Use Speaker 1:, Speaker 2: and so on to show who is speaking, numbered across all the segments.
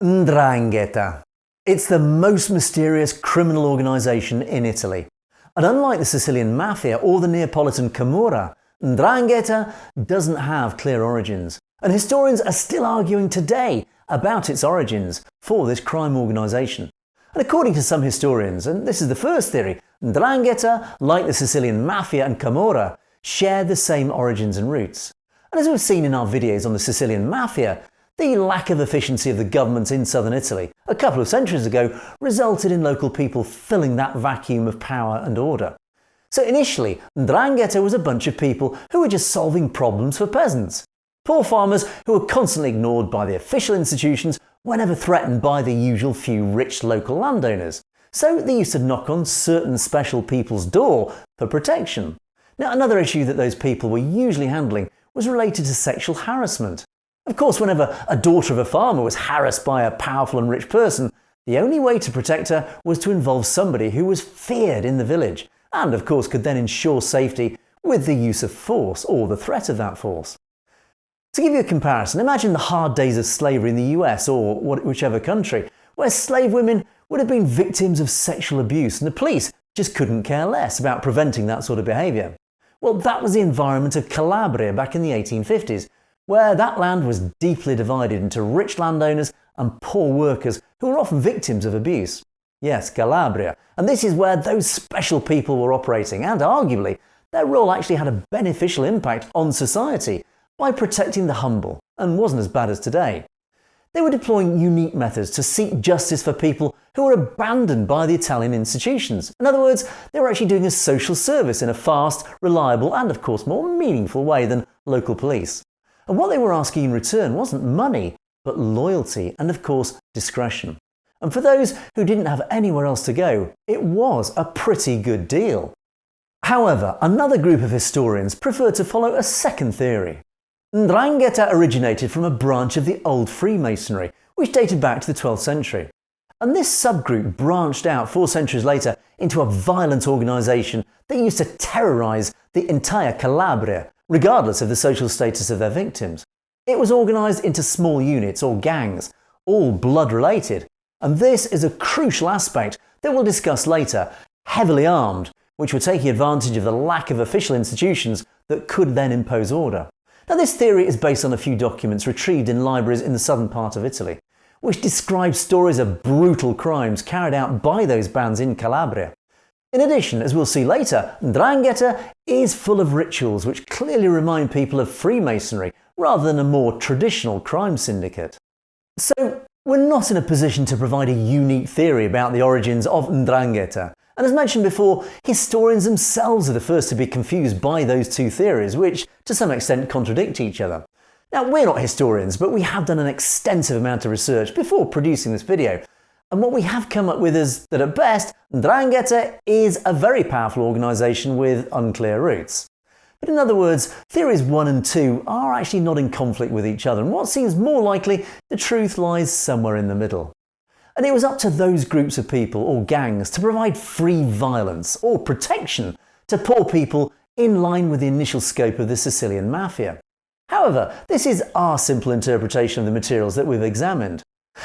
Speaker 1: Ndrangheta. It's the most mysterious criminal organisation in Italy. And unlike the Sicilian mafia or the Neapolitan camorra, Ndrangheta doesn't have clear origins. And historians are still arguing today about its origins for this crime organisation. And according to some historians, and this is the first theory, Ndrangheta, like the Sicilian mafia and camorra, share the same origins and roots. And as we've seen in our videos on the Sicilian mafia, the lack of efficiency of the government in southern Italy a couple of centuries ago resulted in local people filling that vacuum of power and order. So initially, Ndrangheta was a bunch of people who were just solving problems for peasants. Poor farmers who were constantly ignored by the official institutions whenever threatened by the usual few rich local landowners. So they used to knock on certain special people's door for protection. Now, another issue that those people were usually handling was related to sexual harassment. Of course, whenever a daughter of a farmer was harassed by a powerful and rich person, the only way to protect her was to involve somebody who was feared in the village, and of course could then ensure safety with the use of force or the threat of that force. To give you a comparison, imagine the hard days of slavery in the US or whichever country, where slave women would have been victims of sexual abuse and the police just couldn't care less about preventing that sort of behaviour. Well, that was the environment of Calabria back in the 1850s, where that land was deeply divided into rich landowners and poor workers who were often victims of abuse. Yes, Calabria. And this is where those special people were operating, and arguably, their role actually had a beneficial impact on society by protecting the humble, and wasn't as bad as today. They were deploying unique methods to seek justice for people who were abandoned by the Italian institutions. In other words, they were actually doing a social service in a fast, reliable, and of course more meaningful way than local police. And what they were asking in return wasn't money, but loyalty and of course discretion. And for those who didn't have anywhere else to go, it was a pretty good deal. However, another group of historians prefer to follow a second theory. Ndrangheta originated from a branch of the old Freemasonry, which dated back to the 12th century. And this subgroup branched out 4 centuries later into a violent organisation that used to terrorise the entire Calabria, regardless of the social status of their victims. It was organised into small units or gangs, all blood-related. And this is a crucial aspect that we'll discuss later, heavily armed, which were taking advantage of the lack of official institutions that could then impose order. Now, this theory is based on a few documents retrieved in libraries in the southern part of Italy, which describe stories of brutal crimes carried out by those bands in Calabria. In addition, as we'll see later, Ndrangheta is full of rituals which clearly remind people of Freemasonry rather than a more traditional crime syndicate. So, we're not in a position to provide a unique theory about the origins of Ndrangheta. And as mentioned before, historians themselves are the first to be confused by those two theories, which to some extent contradict each other. Now, we're not historians, but we have done an extensive amount of research before producing this video. And what we have come up with is that at best, Ndrangheta is a very powerful organisation with unclear roots. But in other words, theories 1 and 2 are actually not in conflict with each other, and what seems more likely, the truth lies somewhere in the middle. And it was up to those groups of people or gangs to provide free violence or protection to poor people in line with the initial scope of the Sicilian mafia. However, this is our simple interpretation of the materials that we've examined.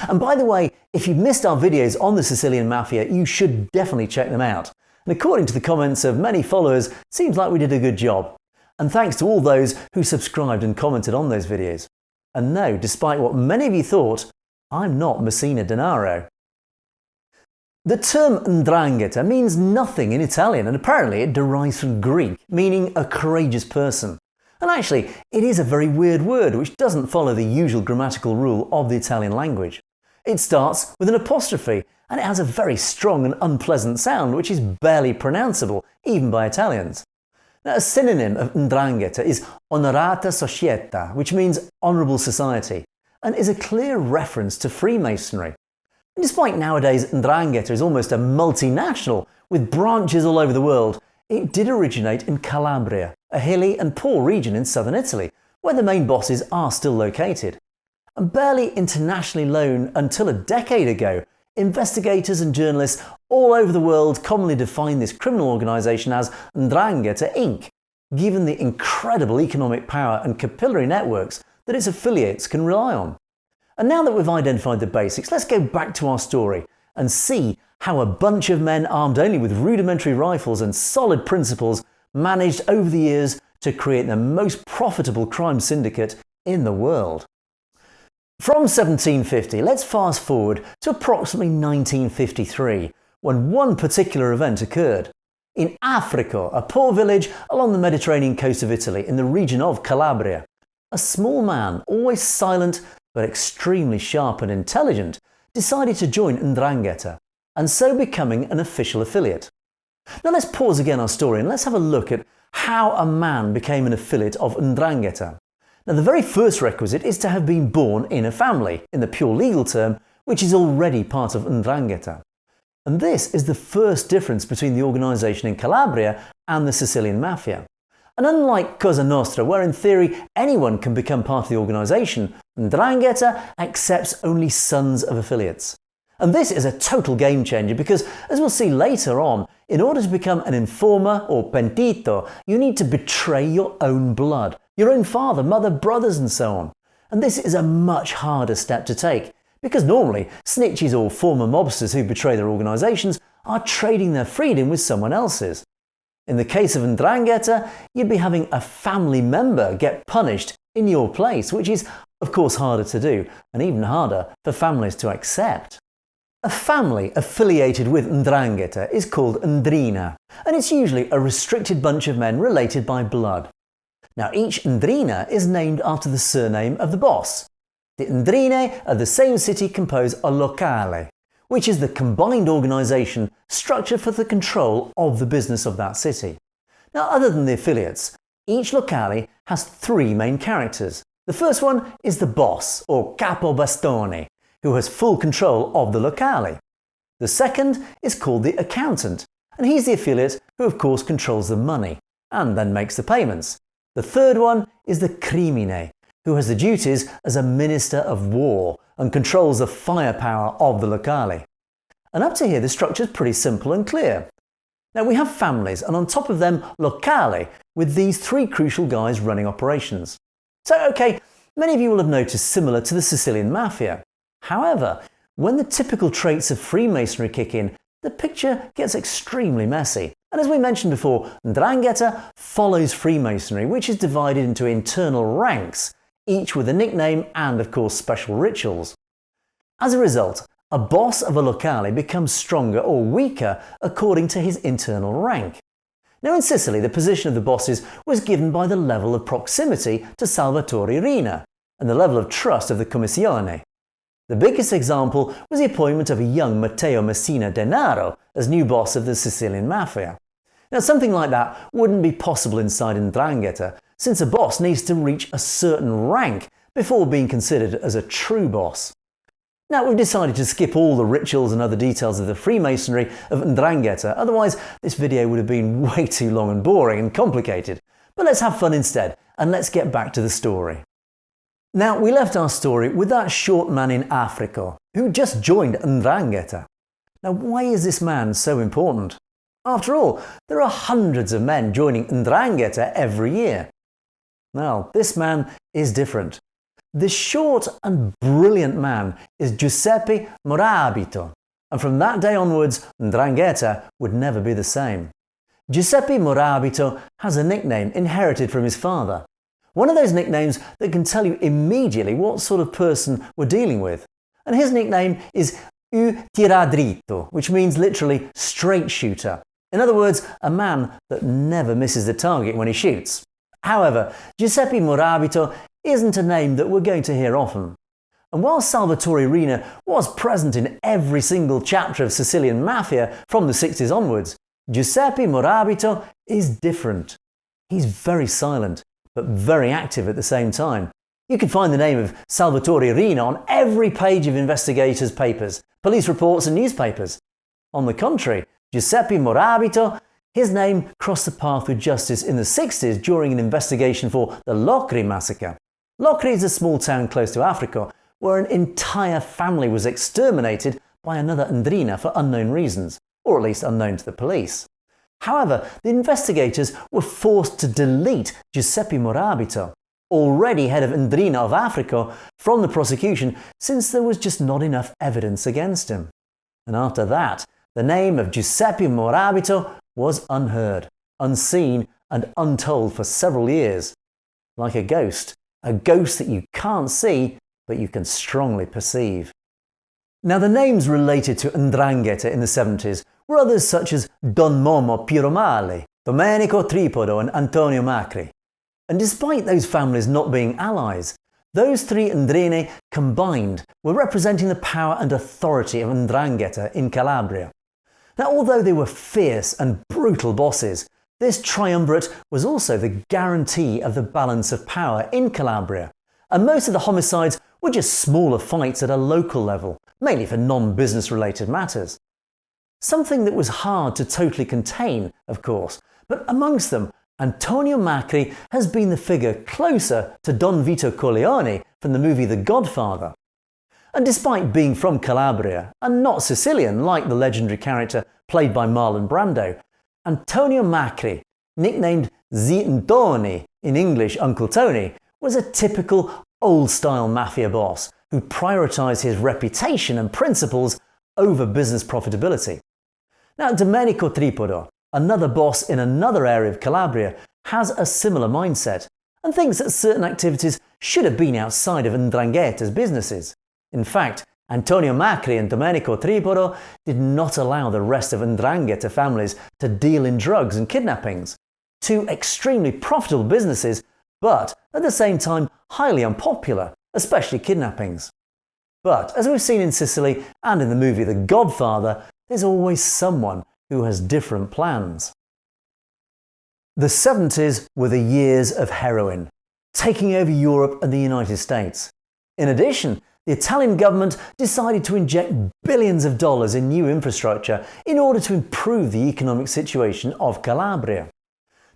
Speaker 1: And by the way, if you've missed our videos on the Sicilian mafia, you should definitely check them out. And according to the comments of many followers, it seems like we did a good job. And thanks to all those who subscribed and commented on those videos. And no, despite what many of you thought, I'm not Messina Denaro. The term Ndrangheta means nothing in Italian, and apparently it derives from Greek, meaning a courageous person. And actually, it is a very weird word which doesn't follow the usual grammatical rule of the Italian language. It starts with an apostrophe, and it has a very strong and unpleasant sound which is barely pronounceable, even by Italians. Now, a synonym of Ndrangheta is onorata società, which means honourable society, and is a clear reference to Freemasonry. And despite nowadays Ndrangheta is almost a multinational with branches all over the world, it did originate in Calabria, a hilly and poor region in southern Italy, where the main bosses are still located. And barely internationally known until a decade ago, investigators and journalists all over the world commonly define this criminal organisation as Ndrangheta Inc., given the incredible economic power and capillary networks that its affiliates can rely on. And now that we've identified the basics, let's go back to our story and see how a bunch of men armed only with rudimentary rifles and solid principles managed over the years to create the most profitable crime syndicate in the world. From 1750, let's fast forward to approximately 1953, when one particular event occurred. In Africa, a poor village along the Mediterranean coast of Italy in the region of Calabria, a small man, always silent but extremely sharp and intelligent, decided to join Ndrangheta, and so becoming an official affiliate. Now let's pause again our story and let's have a look at how a man became an affiliate of Ndrangheta. Now the very first requisite is to have been born in a family, in the pure legal term, which is already part of Ndrangheta. And this is the first difference between the organisation in Calabria and the Sicilian mafia. And unlike Cosa Nostra, where in theory anyone can become part of the organisation, Ndrangheta accepts only sons of affiliates. And this is a total game changer because, as we'll see later on, in order to become an informer or pentito, you need to betray your own blood, your own father, mother, brothers and so on. And this is a much harder step to take, because normally snitches or former mobsters who betray their organisations are trading their freedom with someone else's. In the case of Ndrangheta, you'd be having a family member get punished in your place, which is of course harder to do, and even harder for families to accept. A family affiliated with Ndrangheta is called Ndrina, and it's usually a restricted bunch of men related by blood. Now each Ndrina is named after the surname of the boss. The Ndrine of the same city compose a locale, which is the combined organisation structure for the control of the business of that city. Now other than the affiliates, each locale has three main characters. The first one is the boss, or capo bastone, who has full control of the locale. The second is called the accountant, and he's the affiliate who of course controls the money and then makes the payments. The third one is the crimine, who has the duties as a minister of war and controls the firepower of the locale. And up to here the structure is pretty simple and clear. Now we have families, and on top of them locale, with these three crucial guys running operations. So okay, many of you will have noticed similar to the Sicilian mafia. However, when the typical traits of Freemasonry kick in, the picture gets extremely messy. And as we mentioned before, Ndrangheta follows Freemasonry, which is divided into internal ranks, each with a nickname and of course special rituals. As a result, a boss of a locale becomes stronger or weaker according to his internal rank. Now in Sicily, the position of the bosses was given by the level of proximity to Salvatore Riina and the level of trust of the Commissione. The biggest example was the appointment of a young Matteo Messina Denaro as new boss of the Sicilian mafia. Now something like that wouldn't be possible inside Ndrangheta, since a boss needs to reach a certain rank before being considered as a true boss. Now we've decided to skip all the rituals and other details of the Freemasonry of Ndrangheta, otherwise this video would have been way too long and boring and complicated. But let's have fun instead, and let's get back to the story. Now we left our story with that short man in Africa who just joined Ndrangheta. Now why is this man so important? After all, there are hundreds of men joining Ndrangheta every year. Well, this man is different. This short and brilliant man is Giuseppe Morabito, and from that day onwards, Ndrangheta would never be the same. Giuseppe Morabito has a nickname inherited from his father. One of those nicknames that can tell you immediately what sort of person we're dealing with. And his nickname is U tira dritto, which means literally straight shooter. In other words, a man that never misses the target when he shoots. However, Giuseppe Morabito isn't a name that we're going to hear often. And while Salvatore Riina was present in every single chapter of Sicilian mafia from the 60s onwards, Giuseppe Morabito is different. He's very silent, but very active at the same time. You can find the name of Salvatore Riina on every page of investigators' papers, police reports and newspapers. On the contrary, Giuseppe Morabito, his name crossed the path with justice in the 60s during an investigation for the Locri massacre. Locri is a small town close to Africa where an entire family was exterminated by another Ndrina for unknown reasons, or at least unknown to the police. However, the investigators were forced to delete Giuseppe Morabito, already head of Ndrina of Africa, from the prosecution since there was just not enough evidence against him. And after that, the name of Giuseppe Morabito was unheard, unseen and untold for several years. Like a ghost that you can't see but you can strongly perceive. Now, the names related to Ndrangheta in the 70s were others such as Don Momo Piromale, Domenico Tripodo and Antonio Macri. And despite those families not being allies, those three Ndrine combined were representing the power and authority of Ndrangheta in Calabria. Now, although they were fierce and brutal bosses, this triumvirate was also the guarantee of the balance of power in Calabria, and most of the homicides were just smaller fights at a local level, mainly for non-business related matters. Something that was hard to totally contain, of course, but amongst them, Antonio Macri has been the figure closer to Don Vito Corleone from the movie The Godfather. And despite being from Calabria, and not Sicilian like the legendary character played by Marlon Brando, Antonio Macri, nicknamed Zintoni, in English Uncle Tony, was a typical old-style mafia boss who prioritised his reputation and principles over business profitability. Now, Domenico Tripodo, another boss in another area of Calabria, has a similar mindset and thinks that certain activities should have been outside of Ndrangheta's businesses. In fact, Antonio Macri and Domenico Tripodo did not allow the rest of Ndrangheta families to deal in drugs and kidnappings. Two extremely profitable businesses, but at the same time highly unpopular, especially kidnappings. But as we've seen in Sicily and in the movie The Godfather, there's always someone who has different plans. The 70s were the years of heroin, taking over Europe and the United States. In addition, the Italian government decided to inject billions of dollars in new infrastructure in order to improve the economic situation of Calabria.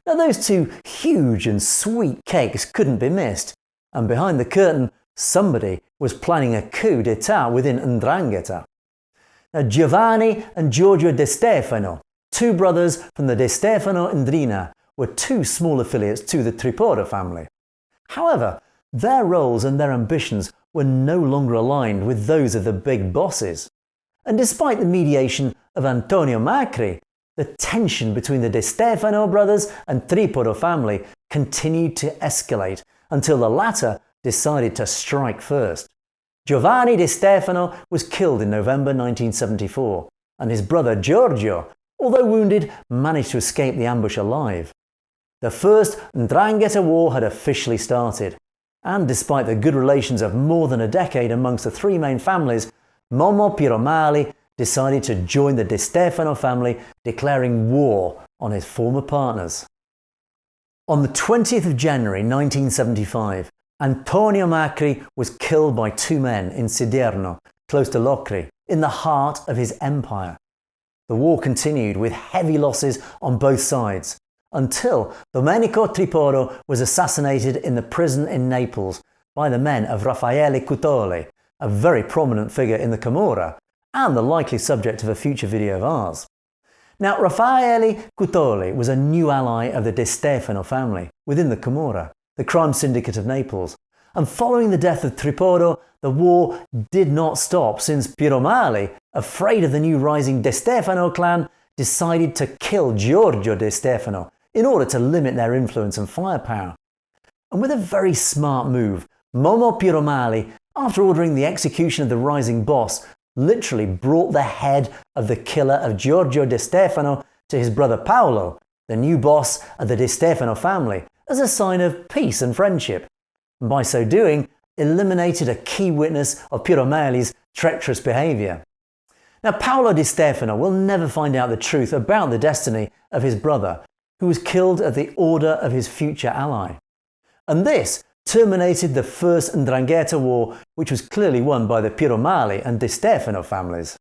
Speaker 1: Now, those two huge and sweet cakes couldn't be missed, and behind the curtain, somebody was planning a coup d'etat within Ndrangheta. Now, Giovanni and Giorgio De Stefano, two brothers from the De Stefano Ndrina, were two small affiliates to the Tripodo family. However, their roles and their ambitions were no longer aligned with those of the big bosses. And despite the mediation of Antonio Macri, the tension between the De Stefano brothers and Tripodo family continued to escalate until the latter decided to strike first. Giovanni De Stefano was killed in November 1974, and his brother Giorgio, although wounded, managed to escape the ambush alive. The first Ndrangheta war had officially started, and despite the good relations of more than a decade amongst the three main families, Momo Piromale decided to join the De Stefano family, declaring war on his former partners. On the 20th of January 1975, Antonio Macri was killed by two men in Siderno, close to Locri, in the heart of his empire. The war continued with heavy losses on both sides, until Domenico Tripodo was assassinated in the prison in Naples by the men of Raffaele Cutoli, a very prominent figure in the Camorra, and the likely subject of a future video of ours. Now, Raffaele Cutoli was a new ally of the De Stefano family within the Camorra, the crime syndicate of Naples, and following the death of Tripodo, the war did not stop since Piromale, afraid of the new rising De Stefano clan, decided to kill Giorgio De Stefano in order to limit their influence and firepower. And with a very smart move, Momo Piromale, after ordering the execution of the rising boss, literally brought the head of the killer of Giorgio De Stefano to his brother Paolo, the new boss of the De Stefano family, as a sign of peace and friendship, and by so doing, eliminated a key witness of Piromale's treacherous behaviour. Now, Paolo Di Stefano will never find out the truth about the destiny of his brother, who was killed at the order of his future ally. And this terminated the first Ndrangheta war, which was clearly won by the Piromale and De Stefano families.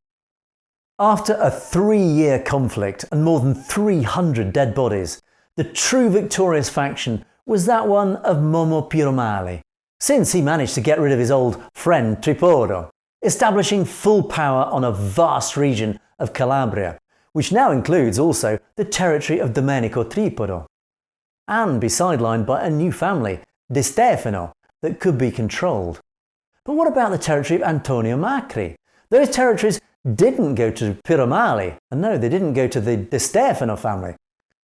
Speaker 1: After a 3-year conflict and more than 300 dead bodies, the true victorious faction was that one of Momo Piromale, since he managed to get rid of his old friend Tripodo, establishing full power on a vast region of Calabria, which now includes also the territory of Domenico Tripodo, and be sidelined by a new family, Di Stefano that could be controlled. But what about the territory of Antonio Macri? Those territories didn't go to Piramali, and no, they didn't go to the Di Stefano family.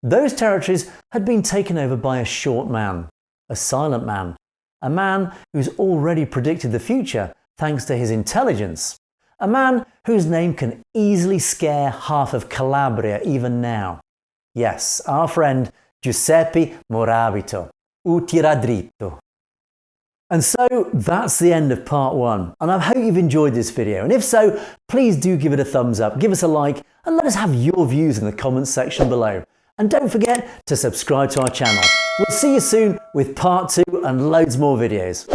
Speaker 1: Those territories had been taken over by a short man, a silent man, a man who's already predicted the future thanks to his intelligence, a man whose name can easily scare half of Calabria even now. Yes, our friend Giuseppe Morabito, Utira dritto. And so that's the end of part 1, and I hope you've enjoyed this video, and if so, please do give it a thumbs up, give us a like, and let us have your views in the comments section below. And don't forget to subscribe to our channel. We'll see you soon with part 2 and loads more videos.